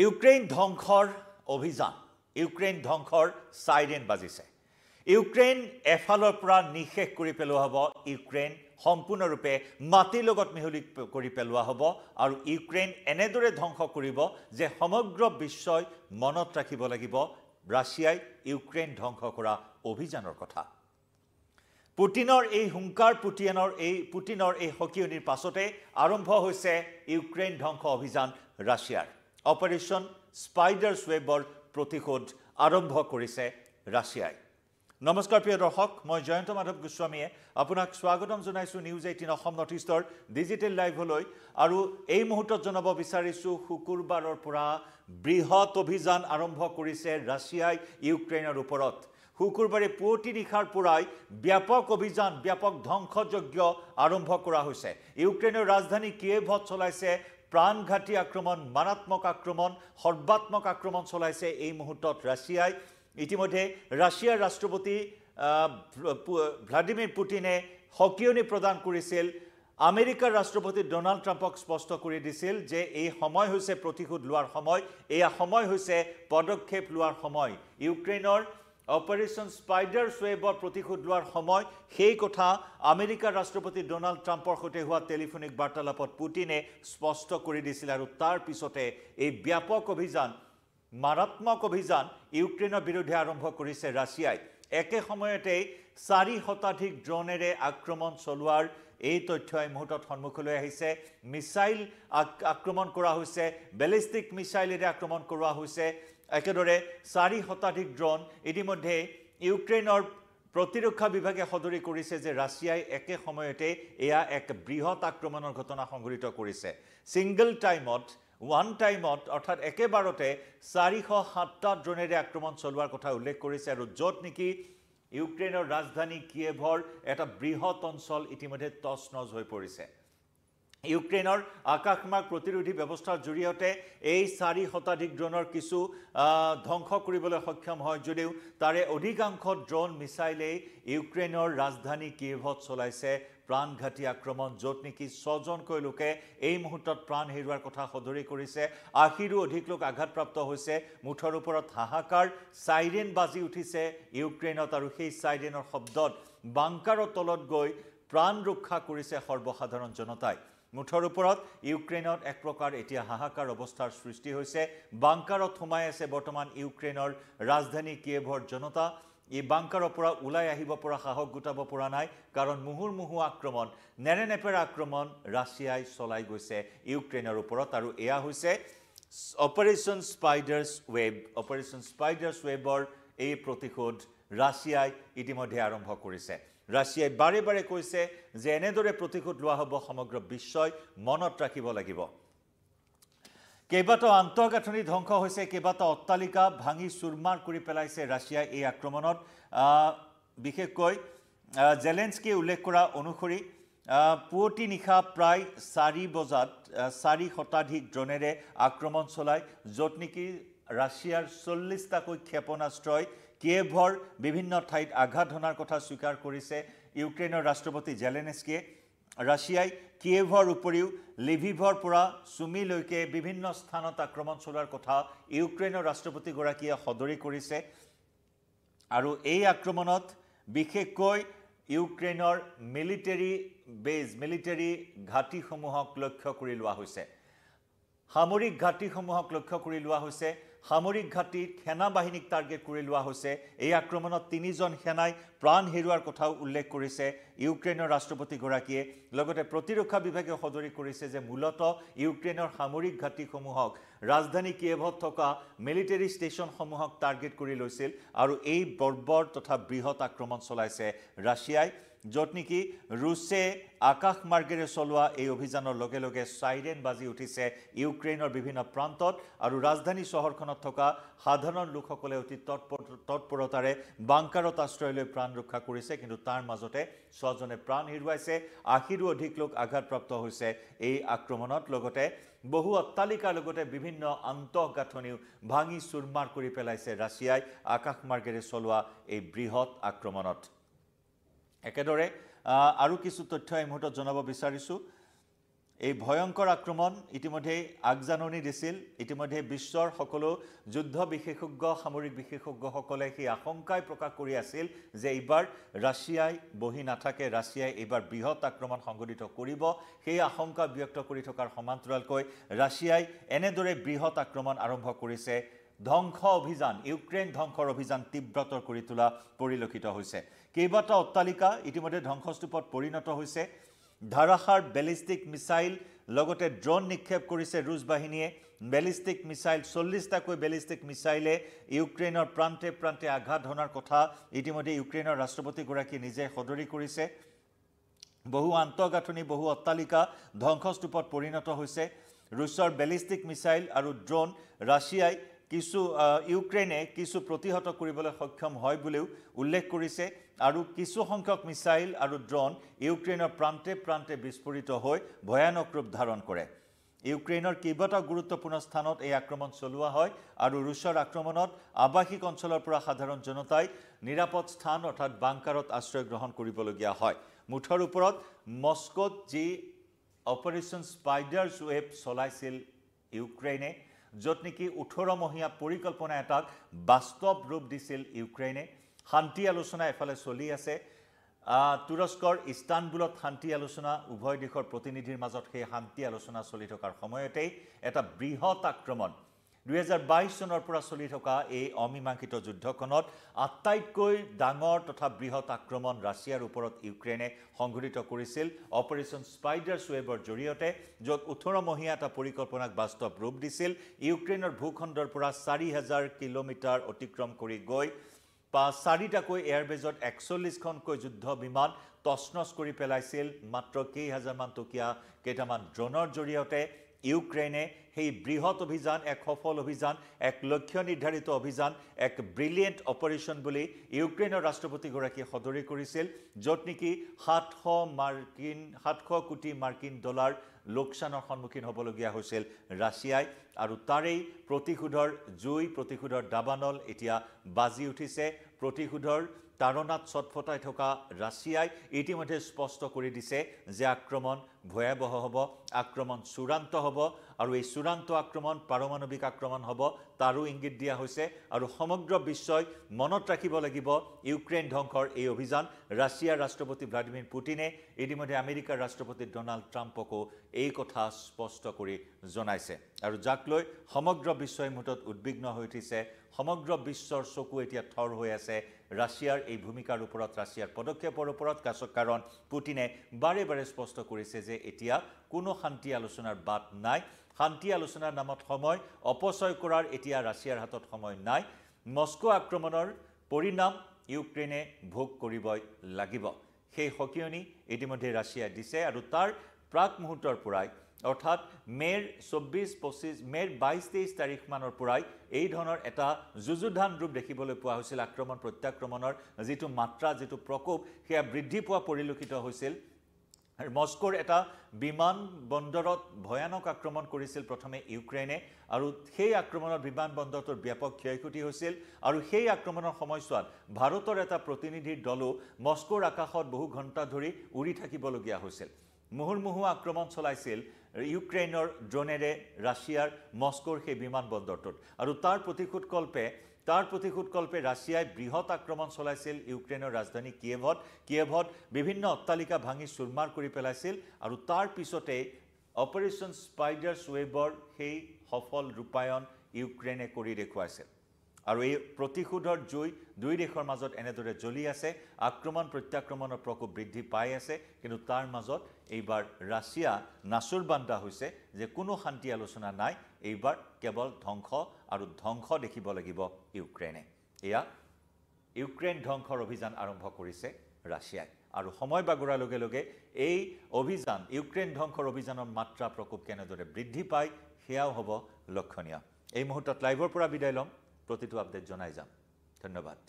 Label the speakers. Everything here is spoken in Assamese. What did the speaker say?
Speaker 1: ইউক্ৰেইন ধ্বংসৰ অভিযান ইউক্ৰেইন ধ্বংসৰ সাইৰেন বাজিছে ইউক্ৰেইন এফালৰ পৰা নিশেষ কৰি পেলোৱা হ'ব ইউক্ৰেইন সম্পূৰ্ণৰূপে মাটিৰ লগত মিহলি কৰি পেলোৱা হ'ব আৰু ইউক্ৰেইন এনেদৰে ধ্বংস কৰিব যে সমগ্ৰ বিশ্বই মনত ৰাখিব লাগিব ৰাছিয়াই ইউক্ৰেইন ধ্বংস কৰা অভিযানৰ কথা পুটিনৰ এই হুংকাৰ পুটিনৰ এই হকিয়নিৰ পাছতে আৰম্ভ হৈছে ইউক্ৰেইন ধ্বংস অভিযান ৰাছিয়াৰ অপাৰেশন স্পাইডাৰ ওয়েবৰ প্ৰতিশোধ আৰম্ভ কৰিছে ৰাছিয়াই নমস্কাৰ প্ৰিয় দৰ্শক মই জয়ন্ত মাধৱ গোস্বামীয়ে আপোনাক স্বাগতম জনাইছো নিউজ 18 অসম নৰ্থ ইষ্টৰ ডিজিটেল লাইভলৈ আৰু এই মুহূৰ্তত জনাব বিচাৰিছো শুকুৰবাৰৰ পৰা বৃহৎ অভিযান আৰম্ভ কৰিছে ৰাছিয়াই ইউক্ৰেইনৰ ওপৰত শুকুৰবাৰে পুৱতি নিশাৰ পৰাই ব্যাপক অভিযান ব্যাপক ধ্বংসযজ্ঞ আৰম্ভ কৰা হৈছে ইউক্ৰেইনৰ ৰাজধানী কিয়েভত চলাইছে প্ৰাণঘাতী আক্ৰমণ মাৰাত্মক আক্ৰমণ সৰ্বাত্মক আক্ৰমণ চলাইছে এই মুহূৰ্তত ৰাছিয়াই ইতিমধ্যে ৰাছিয়াৰ ৰাষ্ট্ৰপতি ভ্লাদিমিৰ পুটিনে হকিয়নি প্ৰদান কৰিছিল আমেৰিকাৰ ৰাষ্ট্ৰপতি ডোনাল্ড ট্ৰাম্পক স্পষ্ট কৰি দিছিল যে এই সময় হৈছে প্ৰতিশোধ লোৱাৰ সময় এয়া সময় হৈছে পদক্ষেপ লোৱাৰ সময় ইউক্ৰেইনৰ অপাৰেশন স্পাইডাৰ ওয়েবৰ প্ৰতিশোধ লোৱাৰ সময় সেই কথা আমেৰিকাৰ ৰাষ্ট্ৰপতি ডোনাল্ড ট্ৰাম্পৰ সৈতে হোৱা টেলিফোনিক বাৰ্তালাপত পুটিনে স্পষ্ট কৰি দিছিল আৰু তাৰ পিছতে এই ব্যাপক অভিযান মাৰাত্মক অভিযান ইউক্ৰেইনৰ বিৰুদ্ধে আৰম্ভ কৰিছে ৰাছিয়াই একে সময়তে 4 শতাধিক ড্ৰোনেৰে আক্ৰমণ চলোৱাৰ এই তথ্য এই মুহূৰ্তত সন্মুখলৈ আহিছে মিসাইল আক্ৰমণ কৰা হৈছে বেলিষ্টিক মিসাইলেৰে আক্ৰমণ কৰা হৈছে একেদৰে 4 শতাধিক ড্ৰোন ইতিমধ্যে ইউক্ৰেইনৰ প্ৰতিৰক্ষা বিভাগে সদৰি কৰিছে যে ৰাছিয়াই একে সময়তে এয়া এক বৃহৎ আক্ৰমণৰ ঘটনা সংঘটিত কৰিছে সিঙ্গল টাইমত ওয়ান টাইমত অৰ্থাৎ একেবাৰতে 407টা ড্ৰোনেৰে আক্ৰমণ চলোৱাৰ কথা উল্লেখ কৰিছে আৰু য'ত নেকি ইউক্ৰেইনৰ ৰাজধানী কিয়েভৰ এটা বৃহৎ অঞ্চল ইতিমধ্যে তছনছ হৈ পৰিছে ইউক্ৰেইনৰ আকাশমাৰ্গ প্ৰতিৰোধী ব্যৱস্থাৰ জৰিয়তে এই 4 শতাধিক ড্ৰোনৰ কিছু ধ্বংস কৰিবলৈ সক্ষম হয় যদিও তাৰে অধিকাংশ ড্ৰোন মিসাইলে ইউক্ৰেইনৰ ৰাজধানী কিয়েভত চলাইছে প্ৰাণঘাতী আক্ৰমণ য'ত নেকি 6জনকৈ লোকে এই মুহূৰ্তত প্ৰাণ হেৰুৱাৰ কথা সদৰি কৰিছে 80ৰো অধিক লোক আঘাতপ্ৰাপ্ত হৈছে মুঠৰ ওপৰত হাহাকাৰ সাইৰেন বাজি উঠিছে ইউক্ৰেইনত আৰু সেই সাইৰেনৰ শব্দত বাংকাৰৰ তলত গৈ প্ৰাণ ৰক্ষা কৰিছে সৰ্বসাধাৰণ জনতাই মুঠৰ ওপৰত ইউক্ৰেইনত এক প্ৰকাৰ এতিয়া হাহাকাৰ অৱস্থাৰ সৃষ্টি হৈছে বাংকাৰত সোমাই আছে বৰ্তমান ইউক্ৰেইনৰ ৰাজধানী কিয়েভৰ জনতা এই বাংকাৰৰ পৰা ওলাই আহিব পৰা সাহস গোটাব পৰা নাই কাৰণ মুহুৰ্মুহু আক্ৰমণ নেৰেনেপেৰা আক্ৰমণ ৰাছিয়াই চলাই গৈছে ইউক্ৰেইনৰ ওপৰত আৰু এয়া হৈছে অপাৰেশন স্পাইডাৰ ওয়েবৰ এই প্ৰতিশোধ ৰাছিয়াই ইতিমধ্যে আৰম্ভ কৰিছে ৰাছিয়াই বাৰে বাৰে কৈছে যে এনেদৰে প্ৰতিশোধ লোৱা হ'ব সমগ্ৰ বিশ্বই মনত ৰাখিব লাগিব কেইবাটাও আন্তঃগাঁথনি ধ্বংস হৈছে কেইবাটাও অট্টালিকা ভাঙি চুৰমাৰ কৰি পেলাইছে ৰাছিয়াই এই আক্ৰমণত বিশেষকৈ জেলেন্সকিয়ে উল্লেখ কৰা অনুসৰি পুৱতি নিশা প্ৰায় 4 বজাত 4 শতাধিক ড্ৰোনেৰে আক্ৰমণ চলাই য'ত নেকি ৰাছিয়াৰ 40টাকৈ ক্ষেপণাস্ত্ৰই কিয়েভৰ বিভিন্ন ঠাইত আঘাত হনাৰ কথা স্বীকাৰ কৰিছে ইউক্ৰেইনৰ ৰাষ্ট্ৰপতি জেলেন্সকিয়ে ৰাছিয়াই কিয়েভৰ উপৰিও লিভিভৰ পৰা সুমিলৈকে বিভিন্ন স্থানত আক্ৰমণ চলোৱাৰ কথা ইউক্ৰেইনৰ ৰাষ্ট্ৰপতিগৰাকীয়ে সদৰি কৰিছে আৰু এই আক্ৰমণত বিশেষকৈ ইউক্ৰেইনৰ মিলিটাৰী ঘাটিসমূহক লক্ষ্য কৰি লোৱা হৈছে সামৰিক ঘাটিসমূহক লক্ষ্য কৰি লোৱা হৈছে সামৰিক ঘাটিত সেনা বাহিনীক টাৰ্গেট কৰি লোৱা হৈছে এই আক্ৰমণত 3জন সেনাই প্ৰাণ হেৰুৱাৰ কথাও উল্লেখ কৰিছে ইউক্ৰেইনৰ ৰাষ্ট্ৰপতিগৰাকীয়ে লগতে প্ৰতিৰক্ষা বিভাগে সদৰি কৰিছে যে মূলতঃ ইউক্ৰেইনৰ সামৰিক ঘাটিসমূহক ৰাজধানী কিয়েভত থকা মিলিটাৰী ষ্টেচনসমূহক টাৰ্গেট কৰি লৈছিল আৰু এই বৰ্বৰ তথা বৃহৎ আক্ৰমণ চলাইছে ৰাছিয়াই য'ত নেকি ৰুছে আকাশমাৰ্গেৰে চলোৱা এই অভিযানৰ লগে লগে সাইৰেন বাজি উঠিছে ইউক্ৰেইনৰ বিভিন্ন প্ৰান্তত আৰু ৰাজধানী চহৰখনত থকা সাধাৰণ লোকসকলে অতি তৎপৰতাৰে বাংকাৰত আশ্ৰয় লৈ প্ৰাণ ৰক্ষা কৰিছে কিন্তু তাৰ মাজতে 6জনে প্ৰাণ হেৰুৱাইছে 80ৰো অধিক লোক আঘাতপ্ৰাপ্ত হৈছে এই আক্ৰমণত লগতে বহু অট্টালিকাৰ লগতে বিভিন্ন আন্তঃগাঁথনিও ভাঙি চুৰমাৰ কৰি পেলাইছে ৰাছিয়াই আকাশমাৰ্গেৰে চলোৱা এই বৃহৎ আক্ৰমণত একেদৰে আৰু কিছু তথ্য এই মুহূৰ্তত জনাব বিচাৰিছো এই ভয়ংকৰ আক্ৰমণ ইতিমধ্যে আগজাননী দিছিল ইতিমধ্যে বিশ্বৰ সকলো যুদ্ধ বিশেষজ্ঞ সামৰিক বিশেষজ্ঞসকলে সেই আশংকাই প্ৰকাশ কৰি আছিল যে এইবাৰ ৰাছিয়াই বহি নাথাকে ৰাছিয়াই এইবাৰ বৃহৎ আক্ৰমণ সংঘটিত কৰিব সেই আশংকা ব্যক্ত কৰি থকাৰ সমান্তৰালকৈ ৰাছিয়াই এনেদৰে বৃহৎ আক্ৰমণ আৰম্ভ কৰিছে ধ্বংস অভিযান ইউক্ৰেইন ধ্বংসৰ অভিযান তীব্ৰতৰ কৰি তোলা পৰিলক্ষিত হৈছে কেইবাটা অট্টালিকা ইতিমধ্যে ধ্বংসস্তূপত পৰিণত হৈছে ধাৰাসাৰ বেলিষ্টিক মিসাইল লগতে ড্ৰোন নিক্ষেপ কৰিছে ৰুছ বাহিনীয়ে বেলিষ্টিক মিসাইল 40টাকৈ বেলিষ্টিক মিসাইলে ইউক্ৰেইনৰ প্ৰান্তে প্ৰান্তে আঘাত ধনাৰ কথা ইতিমধ্যে ইউক্ৰেইনৰ ৰাষ্ট্ৰপতি গৰাকী নিজে সদৰি কৰিছে বহু আন্তঃগাঁথনি বহু অট্টালিকা ধ্বংসস্তূপত পৰিণত হৈছে ৰুছৰ বেলিষ্টিক মিসাইল আৰু ড্ৰোন ৰাছিয়াই কিছু ইউক্ৰেইনে কিছু প্ৰতিহত কৰিবলৈ সক্ষম হয় বুলিও উল্লেখ কৰিছে আৰু কিছু সংখ্যক মিসাইল আৰু ড্ৰোন ইউক্ৰেইনৰ প্ৰান্তে প্ৰান্তে বিস্ফোৰিত হৈ ভয়ানক ৰূপ ধাৰণ কৰে ইউক্ৰেইনৰ কেইবাটা গুৰুত্বপূৰ্ণ স্থানত এই আক্ৰমণ চলোৱা হয় আৰু ৰুছৰ আক্ৰমণত আৱাসিক অঞ্চলৰ পৰা সাধাৰণ জনতাই নিৰাপদ স্থান অৰ্থাৎ বাংকাৰত আশ্ৰয় গ্ৰহণ কৰিবলগীয়া হয় মুঠৰ ওপৰত মস্কোত যি অপাৰেশ্যন স্পাইডাৰছ ৱেব চলাইছিল ইউক্ৰেইনে য'ত নেকি 18 মহীয়া পৰিকল্পনা এটাক বাস্তৱ ৰূপ দিছিল ইউক্ৰেইনে শান্তি আলোচনা এফালে চলি আছে তুৰস্কৰ ইস্তানবুলত শান্তি আলোচনা উভয় দেশৰ প্ৰতিনিধিৰ মাজত সেই শান্তি আলোচনা চলি থকাৰ সময়তেই এটা বৃহৎ আক্ৰমণ 2022 চনৰ পৰা চলি থকা এই অমীমাংসিত যুদ্ধখনত আটাইতকৈ ডাঙৰ তথা বৃহৎ আক্ৰমণ ৰাছিয়াৰ ওপৰত ইউক্ৰেইনে সংঘটিত কৰিছিল অপাৰেশ্যন স্পাইডাৰছ ৱেবৰ জৰিয়তে য'ত 18 মহীয়া এটা পৰিকল্পনাক বাস্তৱ ৰূপ দিছিল ইউক্ৰেইনৰ ভূখণ্ডৰ পৰা 4000 কিলোমিটাৰ অতিক্ৰম কৰি গৈ 4টাকৈ এয়াৰবেজত 41খনকৈ যুদ্ধ বিমান তছনছ কৰি পেলাইছিল মাত্ৰ কেইহাজাৰমান টকীয়া কেইটামান ড্ৰোনৰ জৰিয়তে ইউক্ৰেইনে সেই বৃহৎ অভিযান এক সফল অভিযান এক লক্ষ্য নিৰ্ধাৰিত অভিযান এক ব্ৰিলিয়েণ্ট অপাৰেশ্যন বুলি ইউক্ৰেইনৰ ৰাষ্ট্ৰপতি গৰাকীয়ে সদৰি কৰিছিল য'ত নেকি 700 কোটি মাৰ্কিন ডলাৰ লোকচানৰ সন্মুখীন হ'বলগীয়া হৈছিল ৰাছিয়াই আৰু তাৰেই প্ৰতিশোধৰ জুই প্ৰতিশোধৰ দাবানল এতিয়া বাজি উঠিছে প্ৰতিশোধৰ তাৰণাত ছটফটাই থকা ৰাছিয়াই ইতিমধ্যে স্পষ্ট কৰি দিছে যে আক্ৰমণ ভয়াবহ হ'ব আক্ৰমণ চূড়ান্ত হ'ব আৰু এই চূড়ান্ত আক্ৰমণ পাৰমাণৱিক আক্ৰমণ হ'ব তাৰো ইংগিত দিয়া হৈছে আৰু সমগ্ৰ বিশ্বই মনত ৰাখিব লাগিব ইউক্ৰেইন ধ্বংসৰ এই অভিযান ৰাছিয়াৰ ৰাষ্ট্ৰপতি ভ্লাদিমিৰ পুটিনে ইতিমধ্যে আমেৰিকাৰ ৰাষ্ট্ৰপতি ডোনাল্ড ট্ৰাম্পকো এই কথা স্পষ্ট কৰি জনাইছে আৰু যাক লৈ সমগ্ৰ বিশ্বই মুঠত উদ্বিগ্ন হৈ উঠিছে সমগ্ৰ বিশ্বৰ চকু এতিয়া থৰ হৈ আছে ৰাছিয়াৰ এই ভূমিকাৰ ওপৰত ৰাছিয়াৰ পদক্ষেপৰ ওপৰত কাৰণ পুটিনে বাৰে বাৰে স্পষ্ট কৰিছে যে এতিয়া কোনো শান্তি আলোচনাৰ বাট নাই শান্তি আলোচনাৰ নামত সময় অপচয় কৰাৰ এতিয়া ৰাছিয়াৰ হাতত সময় নাই মস্কো আক্ৰমণৰ পৰিণাম ইউক্ৰেইনে ভোগ কৰিবই লাগিব সেই হকিয়নি ইতিমধ্যে ৰাছিয়া দিছে আৰু তাৰ প্ৰাক মুহূৰ্তৰ পৰাই অৰ্থাৎ মেৰ 24-25 মেৰ 22-23 তাৰিখ মানৰ পৰাই এই ধৰণৰ এটা যুযুধান ৰূপ দেখিবলৈ পোৱা হৈছিল আক্ৰমণ প্ৰত্যাক্ৰমণৰ যেটো মাত্ৰা যেটো প্ৰকোপ সেয়া বৃদ্ধি পোৱা পৰিলক্ষিত হৈছিল মস্কোৰ এটা বিমান বন্দৰত ভয়ানক আক্ৰমণ কৰিছিল প্ৰথমে ইউক্ৰেইনে আৰু সেই আক্ৰমণৰ বিমান বন্দৰটোৰ ব্যাপক ক্ষয়ক্ষতি হৈছিল আৰু সেই আক্ৰমণৰ সময়ছোৱাত ভাৰতৰ এটা প্ৰতিনিধিৰ দলো মস্কোৰ আকাশত বহু ঘণ্টা ধৰি উৰি থাকিবলগীয়া হৈছিল মুহুৰ্মুহু আক্ৰমণ চলাইছিল ইউক্ৰেইনৰ ড্ৰোনেৰে ৰাছিয়াৰ মস্কোৰ সেই বিমান বন্দৰটোত আৰু তাৰ প্ৰতিশোধকল্পে ৰাছিয়াই বৃহৎ আক্ৰমণ চলাইছিল ইউক্ৰেইনৰ ৰাজধানী কিয়েভত বিভিন্ন অট্টালিকা ভাঙি চুৰমাৰ কৰি পেলাইছিল আৰু তাৰ পিছতে অপাৰেশ্যন স্পাইডাৰছ ৱেবৰ সেই সফল ৰূপায়ণ ইউক্ৰেইনে কৰি দেখুৱাইছিল আৰু এই প্ৰতিশোধৰ জুই দুই দেশৰ মাজত এনেদৰে জ্বলি আছে আক্ৰমণ প্ৰত্যাক্ৰমণৰ প্ৰকোপ বৃদ্ধি পাই আছে কিন্তু তাৰ মাজত এইবাৰ ৰাছিয়া নাচুৰবান্দা হৈছে যে কোনো শান্তি আলোচনা নাই এইবাৰ কেৱল ধ্বংস আৰু ধ্বংস দেখিব লাগিব ইউক্ৰেইনে এয়া ইউক্ৰেইন ধ্বংসৰ অভিযান আৰম্ভ কৰিছে ৰাছিয়াই আৰু সময় বাগৰাৰ লগে লগে এই অভিযান ইউক্ৰেইন ধ্বংসৰ অভিযানৰ মাত্ৰা প্ৰকোপ কেনেদৰে বৃদ্ধি পায় সেয়াও হ'ব লক্ষণীয় এই মুহূৰ্তত লাইভৰ পৰা বিদায় ল'ম প্ৰতিটো আপডেট জনাই যাম ধন্যবাদ